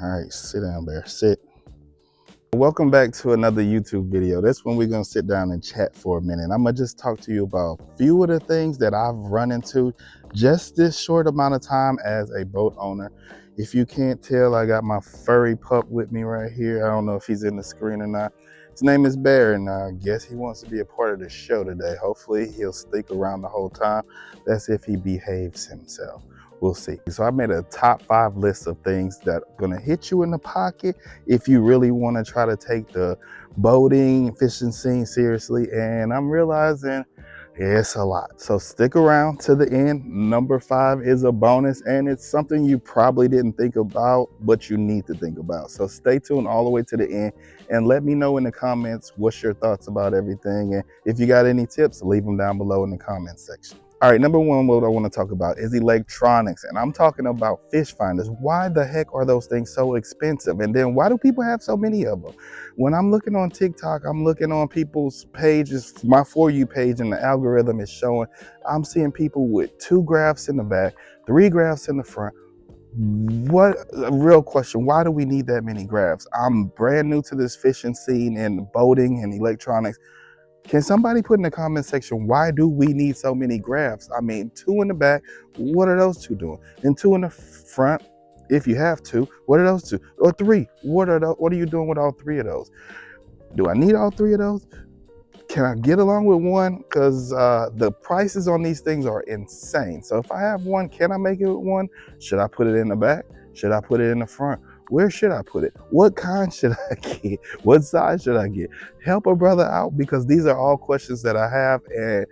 All right, sit down, Bear. Sit. Welcome back to another YouTube video. That's when we're gonna sit down and chat for a minute. I'm gonna just talk to you about a few of the things that I've run into just this short amount of time as a boat owner. If you can't tell, I got my furry pup with me right here. I don't know if he's in the screen or not. His name is Bear, and I guess he wants to be a part of the show today. Hopefully he'll stick around the whole time. That's if he behaves himself. We'll see. So I made a top 5 list of things that are gonna hit you in the pocket if you really want to try to take the boating, fishing scene seriously. And I'm realizing it's a lot. So stick around to the end. Number 5 is a bonus, and it's something you probably didn't think about, but you need to think about. So stay tuned all the way to the end and let me know in the comments what's your thoughts about everything. And if you got any tips, leave them down below in the comments section. All right, number 1, what I want to talk about is electronics, and I'm talking about fish finders. Why the heck are those things so expensive? And then why do people have so many of them? When I'm looking on TikTok, I'm looking on people's pages, my For You page, and the algorithm is showing, I'm seeing people with 2 graphs in the back, 3 graphs in the front. What a real question, why do we need that many graphs? I'm brand new to this fishing scene and boating and electronics. Can somebody put in the comment section, why do we need so many graphs? I mean, 2 in the back, what are those 2 doing? And 2 in the front, if you have 2, what are those 2? Or 3, what are you doing with all 3 of those? Do I need all 3 of those? Can I get along with 1? Because the prices on these things are insane. So if I have 1, can I make it with 1? Should I put it in the back? Should I put it in the front? Where should I put it? What kind should I get? What size should I get? Help a brother out, because these are all questions that I have, and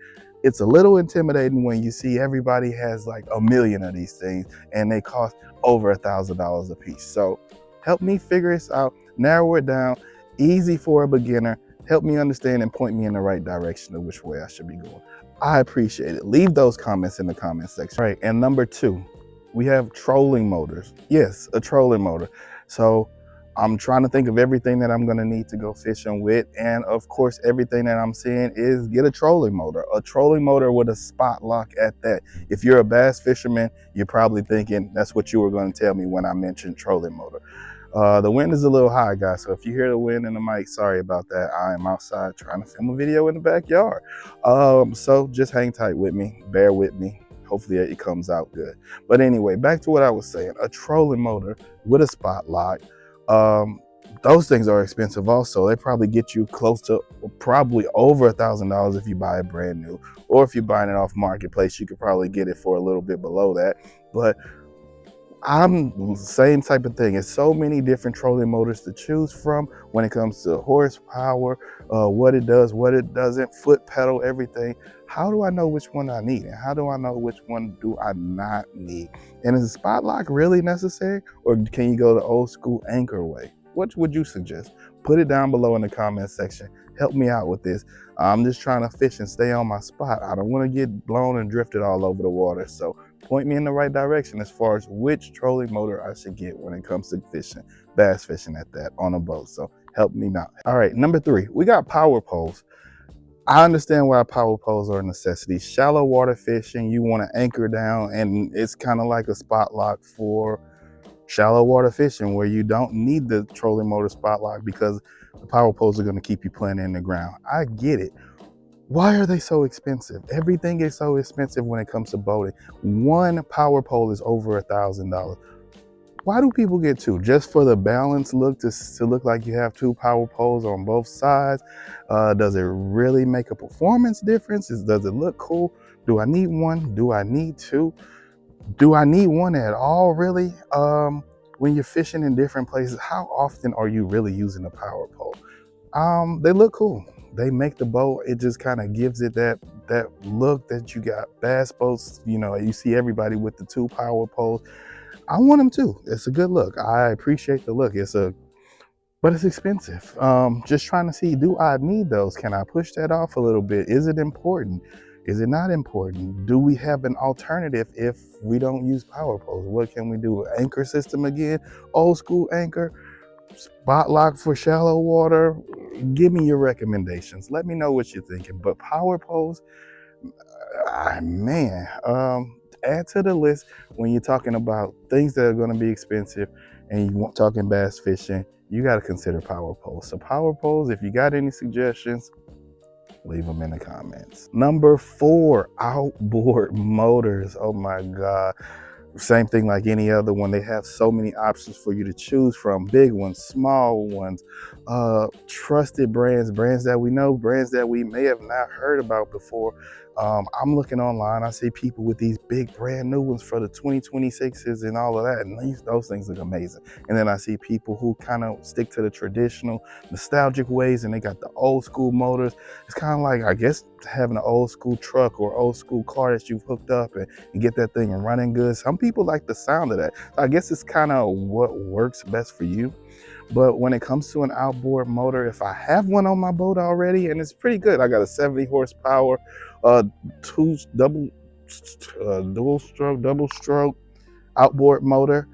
it's a little intimidating when you see everybody has like a million of these things and they cost over $1,000 a piece. So help me figure this out, narrow it down, easy for a beginner. Help me understand and point me in the right direction of which way I should be going. I appreciate it. Leave those comments in the comment section. All right, and number 2, we have trolling motors. Yes, a trolling motor. So I'm trying to think of everything that I'm gonna need to go fishing with. And of course, everything that I'm seeing is get a trolling motor with a spot lock at that. If you're a bass fisherman, you're probably thinking that's what you were gonna tell me when I mentioned trolling motor. The wind is a little high, guys, so if you hear the wind in the mic, sorry about that. I am outside trying to film a video in the backyard. So just hang tight with me, bear with me. Hopefully it comes out good. But anyway, back to what I was saying. A trolling motor with a spot lock. Those things are expensive also. They probably get you close to probably over $1,000 if you buy it brand new. Or if you're buying it off marketplace, you could probably get it for a little bit below that. But I'm the same type of thing. It's so many different trolling motors to choose from when it comes to horsepower, what it does, what it doesn't, foot pedal, everything. How do I know which one I need? And how do I know which one do I not need? And is a spot lock really necessary? Or can you go the old school anchor way? What would you suggest? Put it down below in the comment section. Help me out with this. I'm just trying to fish and stay on my spot. I don't want to get blown and drifted all over the water. So point me in the right direction as far as which trolling motor I should get when it comes to fishing, bass fishing at that, on a boat. So help me out. All right, number 3, we got power poles. I understand why power poles are a necessity. Shallow water fishing, you want to anchor down, and it's kind of like a spot lock for shallow water fishing where you don't need the trolling motor spot lock because the power poles are going to keep you planted in the ground. I get it. Why are they so expensive? Everything is so expensive when it comes to boating. 1 power pole is over $1,000. Why do people get 2? Just for the balance look, to look like you have 2 power poles on both sides? Does it really make a performance difference? Does it look cool? Do I need 1? Do I need 2? Do I need 1 at all, really? When you're fishing in different places, how often are you really using a power pole? They look cool. They make the boat, it just kind of gives it that look that you got bass boats, you know, you see everybody with the 2 power poles. I want them too. It's a good look. I appreciate the look. But it's expensive. Just trying to see, do I need those? Can I push that off a little bit? Is it important? Is it not important? Do we have an alternative if we don't use power poles? What can we do? Anchor system again? Old school anchor? Spot lock for shallow water? Give me your recommendations. Let me know what you're thinking. But power poles, man, add to the list when you're talking about things that are going to be expensive and you want talking bass fishing, you got to consider power poles. So power poles, if you got any suggestions, leave them in the comments. Number 4, outboard motors. Oh my God. Same thing like any other one. They have so many options for you to choose from. Big ones, small ones, trusted brands, brands that we know, brands that we may have not heard about before. I'm looking online, I see people with these big brand new ones for the 2026s and all of that, and those things look amazing. And then I see people who kind of stick to the traditional nostalgic ways, and they got the old school motors. It's kind of like, I guess, having an old school truck or old school car that you've hooked up and get that thing running good. Some people like the sound of that. So I guess it's kind of what works best for you. But when it comes to an outboard motor, if I have one on my boat already, and it's pretty good, I got a 70 horsepower, dual stroke, double stroke outboard motor.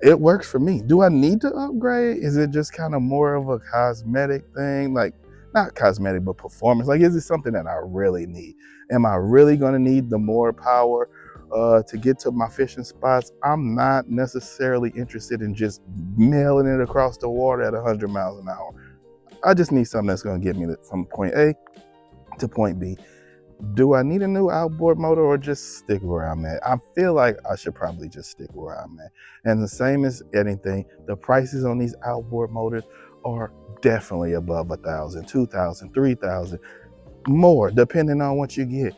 It works for me. Do I need to upgrade? Is it just kind of more of a cosmetic thing? Like, not cosmetic, but performance. Like, is it something that I really need? Am I really going to need the more power to get to my fishing spots? I'm not necessarily interested in just mailing it across the water at 100 miles an hour. I just need something that's going to get me from point A to point B. Do I need a new outboard motor or just stick where I'm at? I feel like I should probably just stick where I'm at. And the same as anything, the prices on these outboard motors are definitely above $1,000, $2,000, $3,000, more, depending on what you get.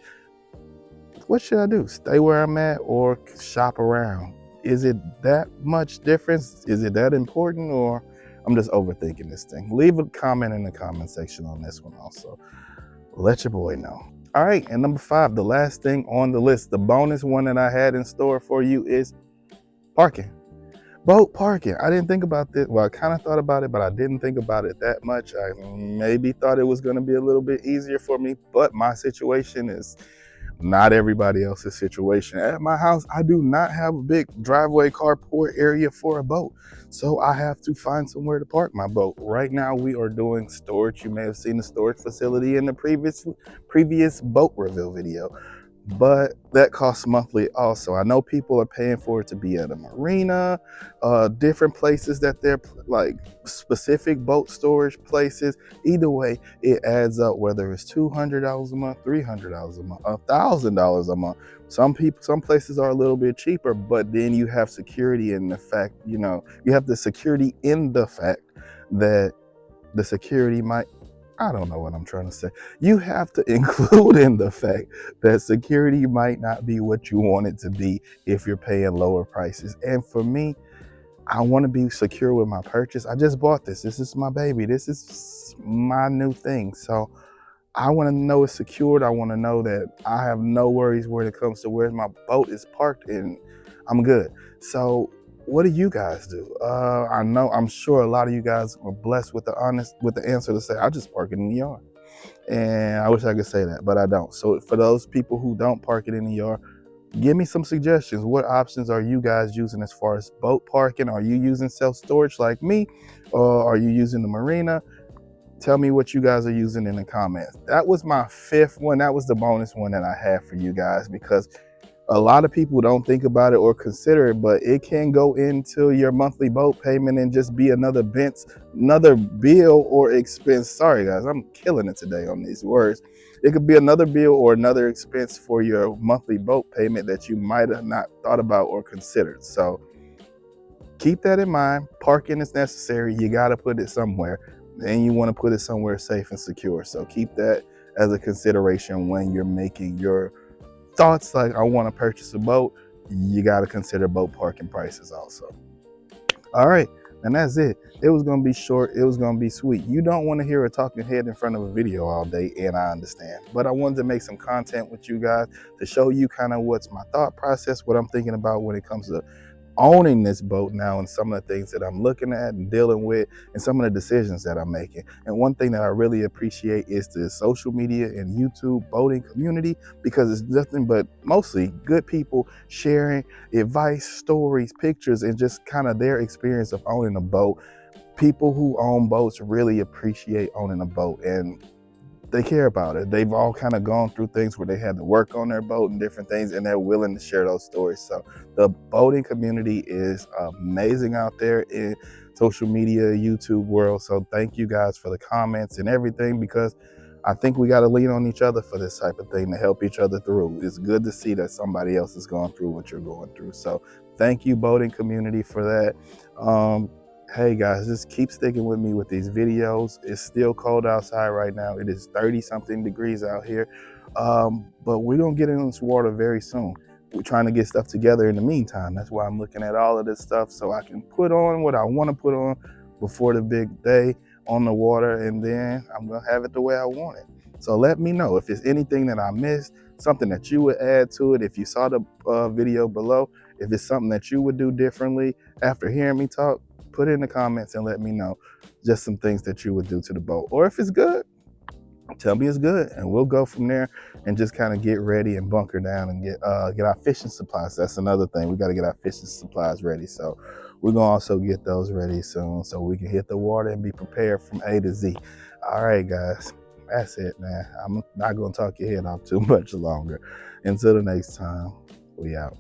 What should I do? Stay where I'm at or shop around? Is it that much difference? Is it that important, or I'm just overthinking this thing? Leave a comment in the comment section on this one also. Let your boy know. All right, and number 5, the last thing on the list, the bonus one that I had in store for you is parking. Boat parking. I didn't think about this. Well, I kind of thought about it, but I didn't think about it that much. I maybe thought it was going to be a little bit easier for me, but my situation is not everybody else's situation. At my house, I do not have a big driveway carport area for a boat. So I have to find somewhere to park my boat. Right now we are doing storage. You may have seen the storage facility in the previous boat reveal video, but that costs monthly also. I know people are paying for it to be at a marina, different places that they're like specific boat storage places. Either way, it adds up, whether it's $200 a month, $300 a month, $1,000 a month. Some places are a little bit cheaper, but then you have security in the fact, you have the security in the fact that the security might, I don't know what I'm trying to say. You have to include in the fact that security might not be what you want it to be if you're paying lower prices. And for me, I want to be secure with my purchase. I just bought this. This is my baby. This is my new thing. So I want to know it's secured. I want to know that I have no worries when it comes to where my boat is parked and I'm good. So what do you guys do? I'm sure a lot of you guys are blessed with the answer to say, I just park it in the yard. And I wish I could say that, but I don't. So for those people who don't park it in the yard, give me some suggestions. What options are you guys using as far as boat parking? Are you using self-storage like me? Or are you using the marina? Tell me what you guys are using in the comments. That was my 5th one. That was the bonus one that I had for you guys, because a lot of people don't think about it or consider it, but it can go into your monthly boat payment and just be another bill or expense. Sorry guys, I'm killing it today on these words. It could be another bill or another expense for your monthly boat payment that you might have not thought about or considered. So keep that in mind. Parking is necessary. You got to put it somewhere, and you want to put it somewhere safe and secure. So keep that as a consideration when you're making your thoughts like, I want to purchase a boat. You got to consider boat parking prices also. All right, and that's it. It was going to be short. It was going to be sweet. You don't want to hear a talking head in front of a video all day, and I understand. But I wanted to make some content with you guys to show you kind of what's my thought process, what I'm thinking about when it comes to owning this boat now, and some of the things that I'm looking at and dealing with, and some of the decisions that I'm making. And one thing that I really appreciate is the social media and YouTube boating community, because it's nothing but mostly good people sharing advice, stories, pictures, and just kind of their experience of owning a boat. People who own boats really appreciate owning a boat, and they care about it. They've all kind of gone through things where they had to work on their boat and different things, and they're willing to share those stories. So the boating community is amazing out there in social media, YouTube world. So thank you guys for the comments and everything, because I think we got to lean on each other for this type of thing to help each other through. It's good to see that somebody else is going through what you're going through. So thank you, boating community, for that. Hey guys, just keep sticking with me with these videos. It's still cold outside right now. It is 30 something degrees out here. But we're gonna get in this water very soon. We're trying to get stuff together in the meantime. That's why I'm looking at all of this stuff, so I can put on what I want to put on before the big day on the water, and then I'm gonna have it the way I want it. So let me know if there's anything that I missed, something that you would add to it. If you saw the video below, if it's something that you would do differently after hearing me talk, put it in the comments and let me know just some things that you would do to the boat. Or if it's good, tell me it's good, and we'll go from there and just kind of get ready and bunker down and get our fishing supplies. That's another thing. We got to get our fishing supplies ready. So we're going to also get those ready soon so we can hit the water and be prepared from A to Z. All right, guys. That's it, man. I'm not going to talk your head off too much longer. Until the next time, we out.